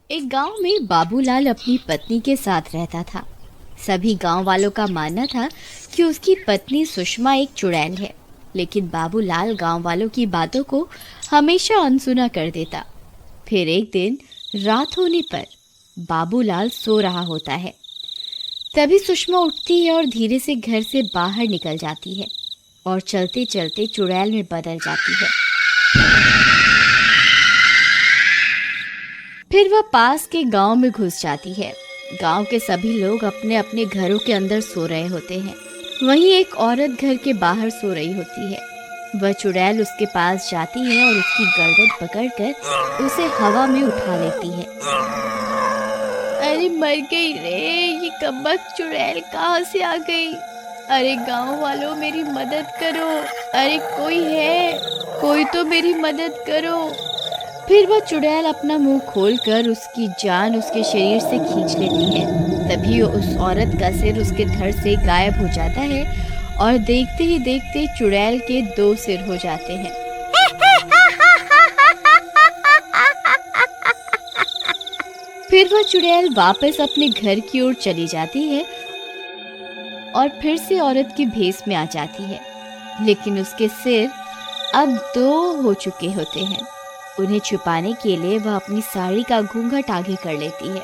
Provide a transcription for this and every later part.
एक गांव में बाबूलाल अपनी पत्नी के साथ रहता था। सभी गांव वालों का मानना था कि उसकी पत्नी सुषमा एक चुड़ैल है, लेकिन बाबूलाल गांव वालों की बातों को हमेशा अनसुना कर देता। फिर एक दिन रात होने पर बाबूलाल सो रहा होता है। तभी सुषमा उठती है और धीरे से घर से बाहर निकल जाती है और चलते चलते चुड़ैल में बदल जाती है। फिर वह पास के गांव में घुस जाती है। गांव के सभी लोग अपने अपने घरों के अंदर सो रहे होते हैं। वहीं एक औरत घर के बाहर सो रही होती है। वह चुड़ैल उसके पास जाती है और उसकी गर्दन पकड़कर उसे हवा में उठा लेती है। अरे मर गई रे, ये कमबख्त चुड़ैल कहाँ से आ गई? अरे गांव वालों मेरी मदद करो, अरे कोई है, कोई तो मेरी मदद करो। फिर वह चुड़ैल अपना मुंह खोलकर उसकी जान उसके शरीर से खींच लेती है। तभी उस औरत का सिर उसके धड़ से गायब हो जाता है और देखते ही देखते चुड़ैल के 2 सिर हो जाते हैं। फिर वह चुड़ैल वापस अपने घर की ओर चली जाती है और फिर से औरत के भेष में आ जाती है, लेकिन उसके सिर अब 2 हो चुके होते हैं। उन्हें छुपाने के लिए वह अपनी साड़ी का घूंघट आगे कर लेती है।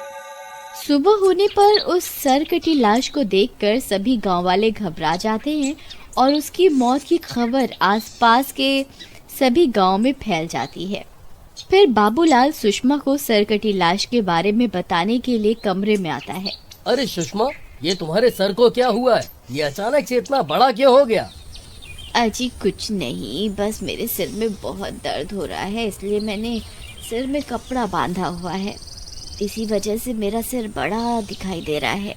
सुबह होने पर उस सरकटी लाश को देखकर सभी गांव वाले घबरा जाते हैं और उसकी मौत की खबर आसपास के सभी गांव में फैल जाती है। फिर बाबूलाल सुषमा को सरकटी लाश के बारे में बताने के लिए कमरे में आता है। अरे सुषमा, ये तुम्हारे सर को क्या हुआ है? ये अचानक से इतना बड़ा क्यों हो गया? अजी कुछ नहीं, बस मेरे सिर में बहुत दर्द हो रहा है, इसलिए मैंने सिर में कपड़ा बांधा हुआ है। इसी वजह से मेरा सिर बड़ा दिखाई दे रहा है।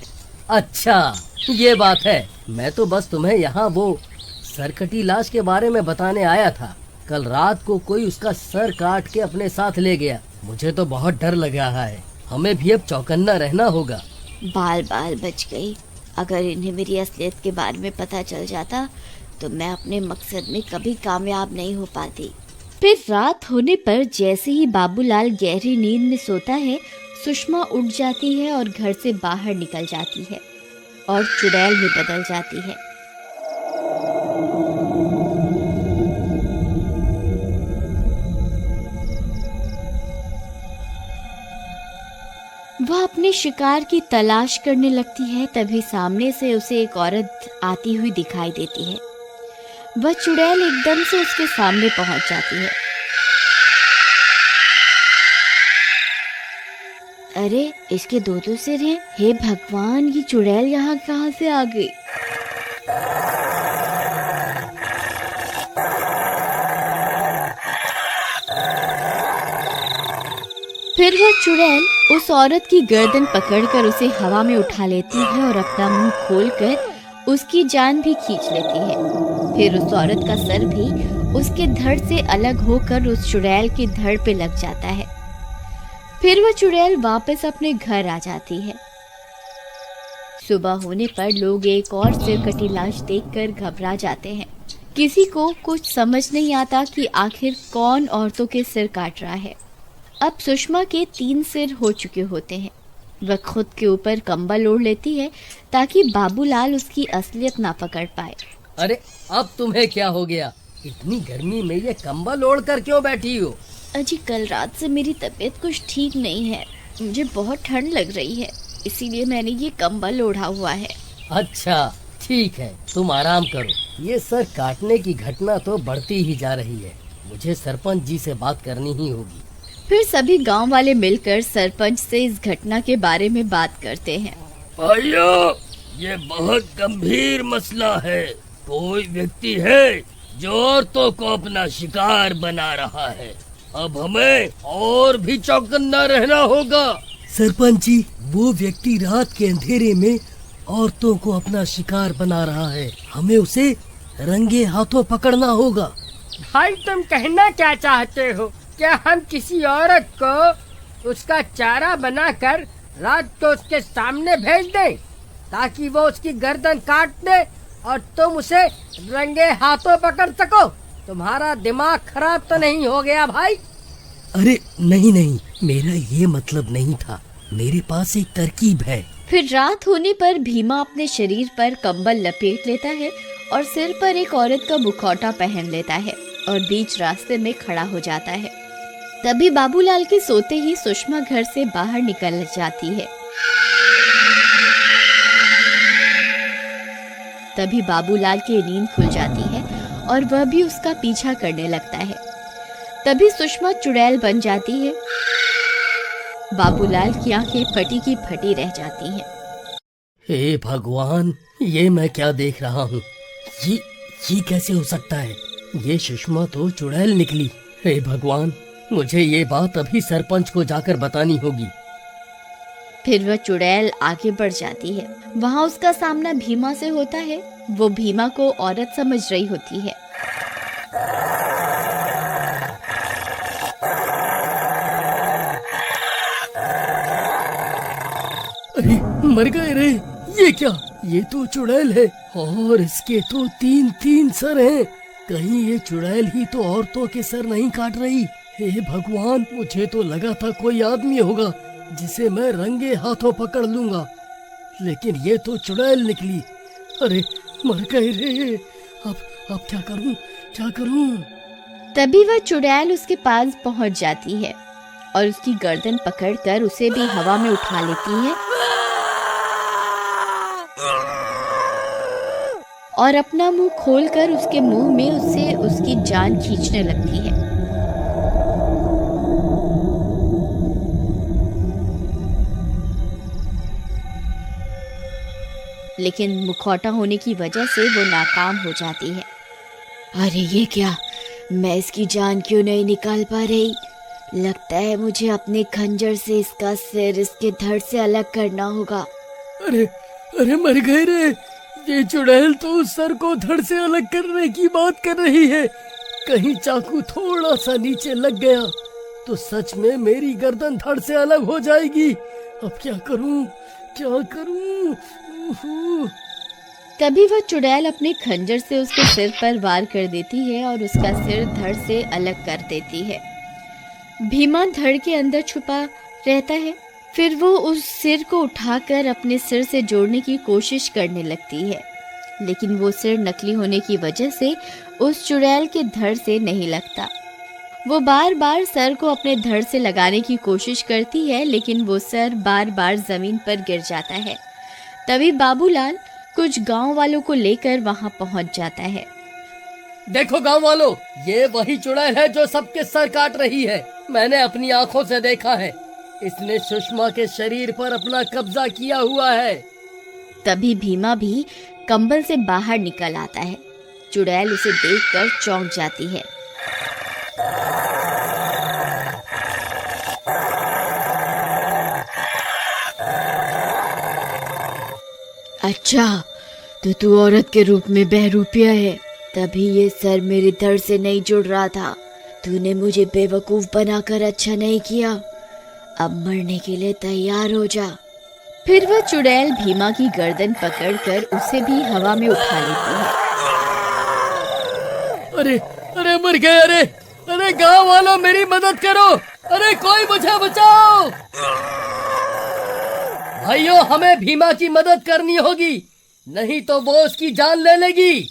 अच्छा, ये बात है। मैं तो बस तुम्हें यहाँ वो सरकटी लाश के बारे में बताने आया था। कल रात को कोई उसका सर काट के अपने साथ ले गया। मुझे तो बहुत डर लग रहा है। हमें भी अब चौकन्ना रहना होगा। बाल बाल बच गई। अगर इन्हें मेरी असलियत के बारे में पता चल जाता तो मैं अपने मकसद में कभी कामयाब नहीं हो पाती। फिर रात होने पर जैसे ही बाबूलाल गहरी नींद में सोता है, सुषमा उठ जाती है और घर से बाहर निकल जाती है और चुड़ैल में बदल जाती है। वह अपने शिकार की तलाश करने लगती है। तभी सामने से उसे एक औरत आती हुई दिखाई देती है। वह चुड़ैल एकदम से उसके सामने पहुंच जाती है। अरे इसके 2 सिर हैं। हे भगवान, ये चुड़ैल यहाँ कहाँ से आ गई? फिर वह चुड़ैल उस औरत की गर्दन पकड़कर उसे हवा में उठा लेती है और अपना मुंह खोलकर उसकी जान भी खींच लेती है। फिर उस औरत का सर भी उसके धड़ से अलग होकर उस चुड़ैल की धड़ पे लग जाता है। फिर वह चुड़ैल वापस अपने घर आ जाती है। सुबह होने पर लोग एक और सिरकटी लाश देखकर घबरा जाते हैं। किसी को कुछ समझ नहीं आता कि आखिर कौन औरतों के सिर काट रहा है। अब सुषमा के 3 सिर हो चुके होते हैं। वह खुद के ऊपर कंबल ओढ़ लेती है ताकि बाबूलाल उसकी असलियत ना पकड़ पाए। अरे अब तुम्हें क्या हो गया? इतनी गर्मी में ये कंबल ओढ़ कर क्यों बैठी हो? अजी कल रात से मेरी तबीयत कुछ ठीक नहीं है। मुझे बहुत ठंड लग रही है, इसीलिए मैंने ये कंबल ओढ़ा हुआ है। अच्छा ठीक है, तुम आराम करो। ये सर काटने की घटना तो बढ़ती ही जा रही है। मुझे सरपंच जी से बात करनी ही होगी। फिर सभी गांव वाले मिलकर सरपंच से इस घटना के बारे में बात करते हैं। भाइयों, ये बहुत गंभीर मसला है। कोई व्यक्ति है जो औरतों को अपना शिकार बना रहा है। अब हमें और भी चौकन्ना रहना होगा। सरपंच जी, वो व्यक्ति रात के अंधेरे में औरतों को अपना शिकार बना रहा है। हमें उसे रंगे हाथों पकड़ना होगा। भाई तुम कहना क्या चाहते हो? क्या हम किसी औरत को उसका चारा बनाकर रात को उसके सामने भेज दें ताकि वो उसकी गर्दन काट दे और तुम उसे रंगे हाथों पकड़ सको? तुम्हारा दिमाग खराब तो नहीं हो गया भाई? अरे नहीं नहीं, मेरा ये मतलब नहीं था। मेरे पास एक तरकीब है। फिर रात होने पर भीमा अपने शरीर पर कंबल लपेट लेता है और सिर पर एक औरत का मुखौटा पहन लेता है और बीच रास्ते में खड़ा हो जाता है। तभी बाबूलाल के सोते ही सुषमा घर से बाहर निकल जाती है। तभी बाबूलाल की नींद खुल जाती है और वह भी उसका पीछा करने लगता है। तभी सुषमा चुड़ैल बन जाती है। बाबूलाल की आंखें फटी की फटी रह जाती हैं। हे भगवान, ये मैं क्या देख रहा हूँ? ये कैसे हो सकता है? ये सुषमा तो चुड़ैल निकली। हे भगवान, मुझे ये बात अभी सरपंच को जाकर बतानी होगी। फिर वह चुड़ैल आगे बढ़ जाती है। वहाँ उसका सामना भीमा से होता है। वो भीमा को औरत समझ रही होती है। अरे मर गए रे! ये क्या? ये तो चुड़ैल है और इसके तो 3-3 सर हैं। कहीं ये चुड़ैल ही तो औरतों के सर नहीं काट रही? हे भगवान, मुझे तो लगा था कोई आदमी होगा जिसे मैं रंगे हाथों पकड़ लूंगा, लेकिन ये तो चुड़ैल निकली। अरे मर गए रे! अब क्या करूं? तभी वह चुड़ैल उसके पास पहुंच जाती है और उसकी गर्दन पकड़कर उसे भी हवा में उठा लेती है और अपना मुंह खोलकर उसके मुंह में उससे उसकी जान खींचने लगती है। लेकिन मुखौटा होने की वजह से वो नाकाम हो जाती है। अरे ये क्या? मैं इसकी जान क्यों नहीं निकाल पा रही? लगता है मुझे अपने खंजर से इसका सिर इसके धड़ से अलग करना होगा। अरे मर गए रे! ये चुड़ैल तो उस सर को धड़ से अलग करने की बात कर रही है। कहीं चाकू थोड़ा सा नीचे लग गया तो सच में मेरी गर्दन धड़ से अलग हो जाएगी। अब क्या करूं? तभी वह चुड़ैल अपने खंजर से उसके सिर पर वार कर देती है और उसका सिर धड़ से अलग कर देती है। भीमा धड़ के अंदर छुपा रहता है। फिर वो उस सिर को उठाकर अपने सिर से जोड़ने की कोशिश करने लगती है, लेकिन वो सिर नकली होने की वजह से उस चुड़ैल के धड़ से नहीं लगता। वो बार बार सर को अपने धड़ से लगाने की कोशिश करती है, लेकिन वो सर बार बार जमीन पर गिर जाता है। तभी बाबूलाल कुछ गांव वालों को लेकर वहां पहुंच जाता है। देखो गांव वालों, ये वही चुड़ैल है जो सबके सर काट रही है। मैंने अपनी आंखों से देखा है। इसने सुषमा के शरीर पर अपना कब्जा किया हुआ है। तभी भीमा भी कंबल से बाहर निकल आता है। चुड़ैल उसे देखकर चौंक जाती है। अच्छा, तो तू औरत के रूप में बहरूपिया है, तभी ये सर मेरे धड़ से नहीं जुड़ रहा था। तूने मुझे बेवकूफ बनाकर अच्छा नहीं किया। अब मरने के लिए तैयार हो जा। फिर वह चुड़ैल भीमा की गर्दन पकड़कर उसे भी हवा में उठा लेती है। अरे मर गए! अरे गांव वालों, मेरी मदद करो! अरे कोई मुझे बचाओ! भाइयों, हमें भीमा की मदद करनी होगी, नहीं तो वो उसकी जान ले लेगी।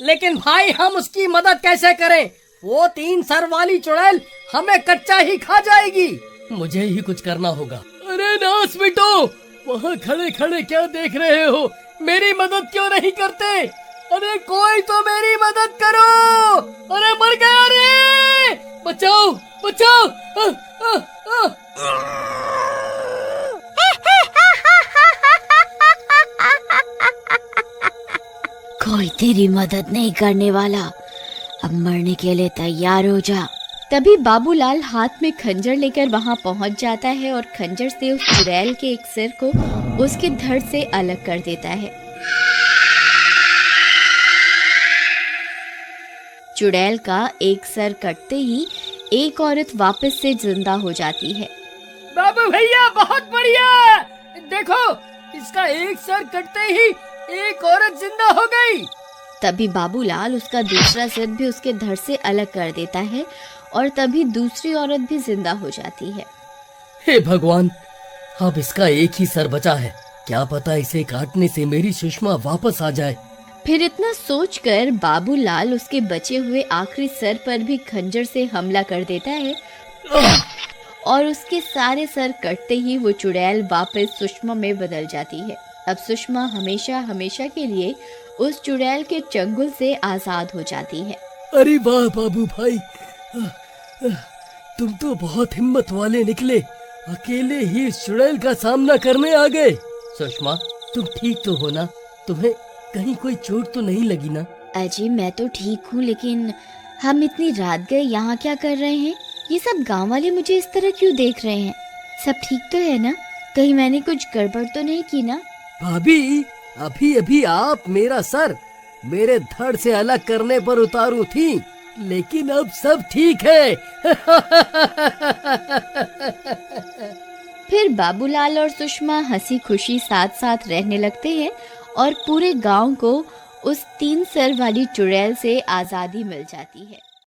लेकिन भाई, हम उसकी मदद कैसे करें? वो 3 सर वाली चुड़ैल हमें कच्चा ही खा जाएगी। मुझे ही कुछ करना होगा। अरे नास मिटो! वहाँ खड़े खड़े क्या देख रहे हो? मेरी मदद क्यों नहीं करते? अरे कोई तो मेरी मदद करो! अरे मर गया रे! बचाओ! कोई तेरी मदद नहीं करने वाला। अब मरने के लिए तैयार हो जा। तभी बाबूलाल हाथ में खंजर लेकर वहां पहुंच जाता है और खंजर से उस चुड़ैल के एक सिर को उसके धड़ से अलग कर देता है। चुड़ैल का एक सर कटते ही एक औरत वापस से जिंदा हो जाती है। बाबू भैया, बहुत बढ़िया! देखो, इसका एक सर कटते ही एक औरत जिंदा हो गई। तभी बाबूलाल उसका दूसरा सिर भी उसके धड़ से अलग कर देता है और तभी दूसरी औरत भी जिंदा हो जाती है। हे भगवान, अब इसका एक ही सर बचा है। क्या पता इसे काटने से मेरी सुषमा वापस आ जाए। फिर इतना सोचकर बाबूलाल उसके बचे हुए आखिरी सर पर भी खंजर से हमला कर देता है और उसके सारे सर कटते ही वो चुड़ैल वापस सुषमा में बदल जाती है। अब सुषमा हमेशा हमेशा के लिए उस चुड़ैल के चंगुल से आजाद हो जाती है। अरे वाह बाबू भाई, तुम तो बहुत हिम्मत वाले निकले। अकेले ही इस चुड़ैल का सामना करने आ गए। सुषमा, तुम ठीक तो हो ना? तुम्हें कहीं कोई चोट तो नहीं लगी ना? अजी मैं तो ठीक हूँ, लेकिन हम इतनी रात गए यहाँ क्या कर रहे हैं? ये सब गांव वाले मुझे इस तरह क्यों देख रहे हैं? सब ठीक तो है ना? कहीं मैंने कुछ गड़बड़ तो नहीं की ना? भाभी, अभी अभी आप मेरा सर मेरे धड़ से अलग करने पर उतारू थी, लेकिन अब सब ठीक है। फिर बाबूलाल और सुषमा हंसी खुशी साथ साथ रहने लगते हैं और पूरे गांव को उस 3 सर वाली चुड़ैल से आजादी मिल जाती है।